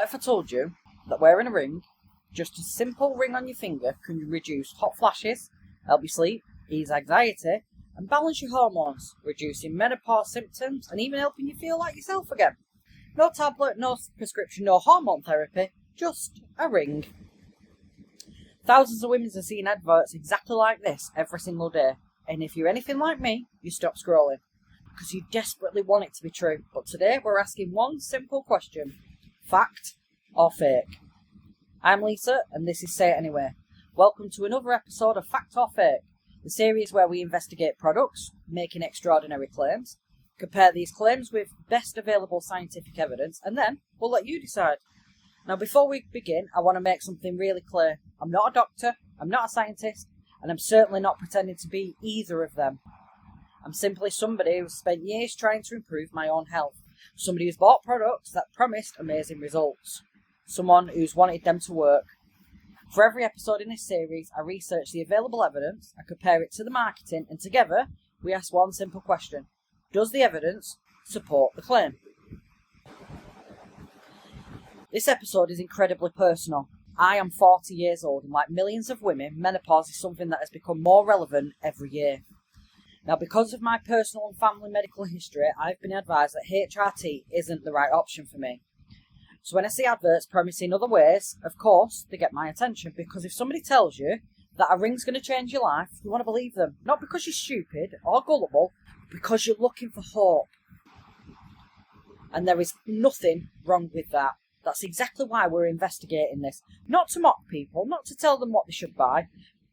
What if I told you that wearing a ring, just a simple ring on your finger, can reduce hot flashes, help you sleep, ease anxiety, and balance your hormones, reducing menopause symptoms and even helping you feel like yourself again? No tablet, no prescription, no hormone therapy, just a ring. Thousands of women are seeing adverts exactly like this every single day. And if you're anything like me, you stop scrolling because you desperately want it to be true. But today we're asking one simple question: fact or fake? I'm Lisa and this is Say It Anyway. Welcome to another episode of Fact or Fake, the series where we investigate products, making extraordinary claims, compare these claims with best available scientific evidence, and then we'll let you decide. Now, before we begin, I want to make something really clear. I'm not a doctor, I'm not a scientist, and I'm certainly not pretending to be either of them. I'm simply somebody who's spent years trying to improve my own health. Somebody who's bought products that promised amazing results. Someone who's wanted them to work. For every episode in this series, I research the available evidence, I compare it to the marketing, and together we ask one simple question: does the evidence support the claim? This episode is incredibly personal. I am 40 years old, and like millions of women, menopause is something that has become more relevant every year. Now, because of my personal and family medical history, I've been advised that HRT isn't the right option for me. So when I see adverts promising other ways, of course, they get my attention, because if somebody tells you that a ring's going to change your life, you want to believe them. Not because you're stupid or gullible, but because you're looking for hope. And there is nothing wrong with that. That's exactly why we're investigating this. Not to mock people, not to tell them what they should buy,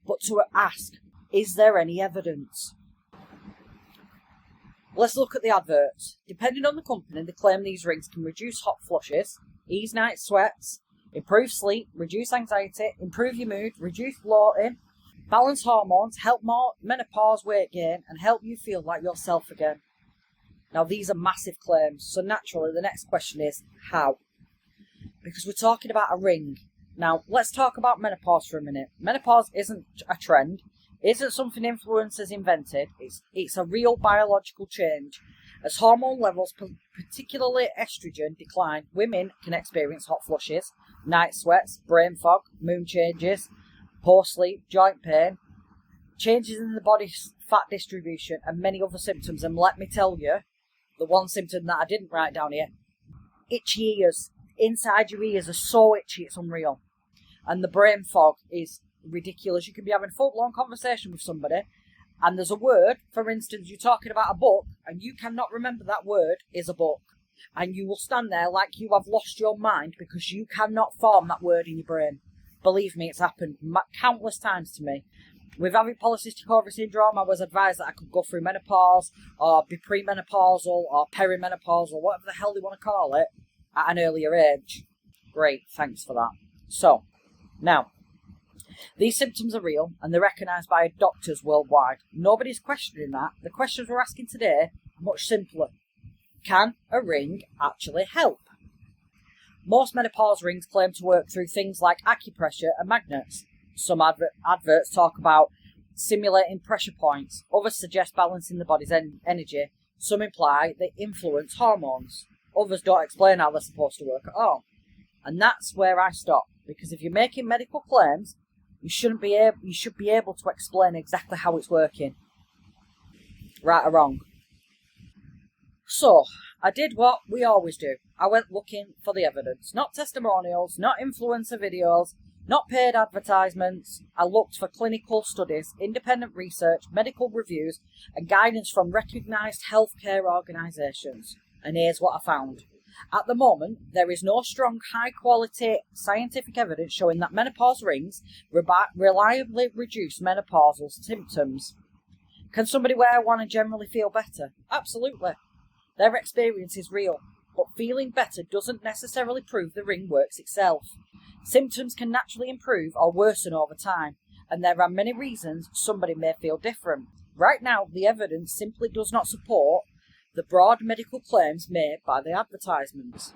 but to ask, is there any evidence? Let's look at the adverts. Depending on the company, they claim these rings can reduce hot flushes, ease night sweats, improve sleep, reduce anxiety, improve your mood, reduce bloating, balance hormones, help more menopause weight gain, and help you feel like yourself again. Now, these are massive claims, so naturally the next question is, how? Because we're talking about a ring. Now, let's talk about menopause for a minute. Menopause isn't a trend, isn't something influencers invented. It's a real biological change. As hormone levels, particularly estrogen, decline, women can experience hot flushes, night sweats, brain fog, mood changes, poor sleep, joint pain, changes in the body's fat distribution, and many other symptoms. And let me tell you, the one symptom that I didn't write down here: itchy ears. Inside your ears are so itchy, it's unreal. And the brain fog is ridiculous. You can be having a full-blown conversation with somebody, and there's a word, for instance, you're talking about a book, and you cannot remember that word is a book. And you will stand there like you have lost your mind because you cannot form that word in your brain. Believe me, it's happened countless times to me. With having polycystic ovary syndrome, I was advised that I could go through menopause, or be premenopausal, or perimenopausal, whatever the hell they want to call it, at an earlier age. Great, thanks for that. So, now, these symptoms are real and they're recognised by doctors worldwide. Nobody's questioning that. The questions we're asking today are much simpler. Can a ring actually help? Most menopause rings claim to work through things like acupressure and magnets. Some adverts talk about simulating pressure points. Others suggest balancing the body's energy. Some imply they influence hormones. Others don't explain how they're supposed to work at all. And that's where I stop. Because if you're making medical claims, you should be able to explain exactly how it's working. Right or wrong. So, I did what we always do. I went looking for the evidence. Not testimonials, not influencer videos, not paid advertisements. I looked for clinical studies, independent research, medical reviews, and guidance from recognised healthcare organisations. And here's what I found. At the moment, there is no strong, high-quality scientific evidence showing that menopause rings reliably reduce menopausal symptoms. Can somebody wear one and generally feel better? Absolutely. Their experience is real, but feeling better doesn't necessarily prove the ring works itself. Symptoms can naturally improve or worsen over time, and there are many reasons somebody may feel different. Right now, the evidence simply does not support the broad medical claims made by the advertisements.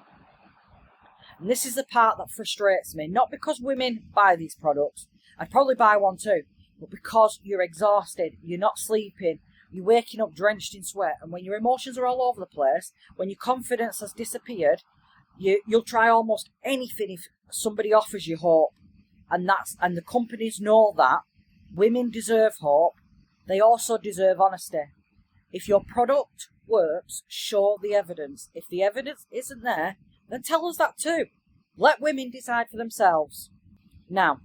And this is the part that frustrates me, not because women buy these products, I'd probably buy one too, but because you're exhausted, you're not sleeping, you're waking up drenched in sweat, and when your emotions are all over the place, when your confidence has disappeared, You'll try almost anything if somebody offers you hope, and the companies know that women deserve hope. They also deserve honesty. If your product works, show the evidence. If the evidence isn't there, then tell us that too. Let women decide for themselves. Now,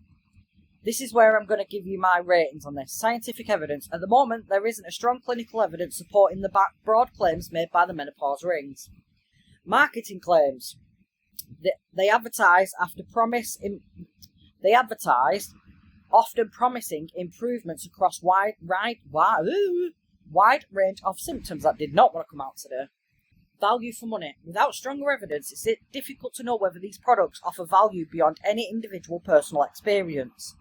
this is where I'm going to give you my ratings on this. Scientific evidence. At the moment, there isn't a strong clinical evidence supporting the broad claims made by the menopause rings. Marketing claims. They advertised often promising improvements across wide range of symptoms. That did not want to come out today. Value for money. Without stronger evidence, it's difficult to know whether these products offer value beyond any individual personal experience.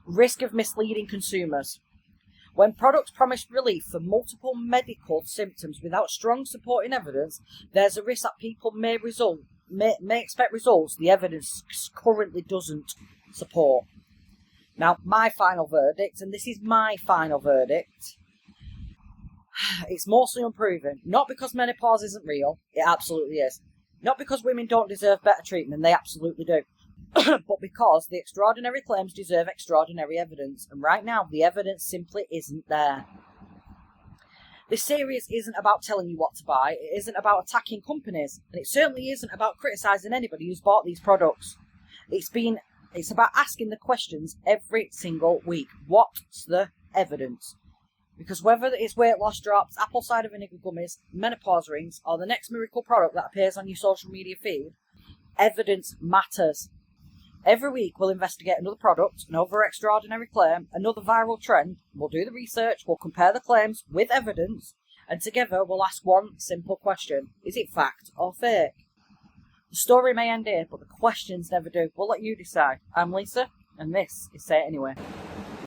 Risk of misleading consumers. When products promise relief for multiple medical symptoms without strong supporting evidence, there's a risk that people may expect results the evidence currently doesn't support. Now, my final verdict, and this is my final verdict, it's mostly unproven. Not because menopause isn't real, it absolutely is. Not because women don't deserve better treatment, they absolutely do. But because the extraordinary claims deserve extraordinary evidence, and right now the evidence simply isn't there. This series isn't about telling you what to buy, it isn't about attacking companies, and it certainly isn't about criticising anybody who's bought these products. It's about asking the questions every single week. What's the evidence? Because whether it's weight loss drops, apple cider vinegar gummies, menopause rings, or the next miracle product that appears on your social media feed, evidence matters. Every week we'll investigate another product, another extraordinary claim, another viral trend. We'll do the research, we'll compare the claims with evidence, and together we'll ask one simple question. Is it fact or fake? The story may end here, but the questions never do. We'll let you decide. I'm Lisa, and this is Say It Anyway.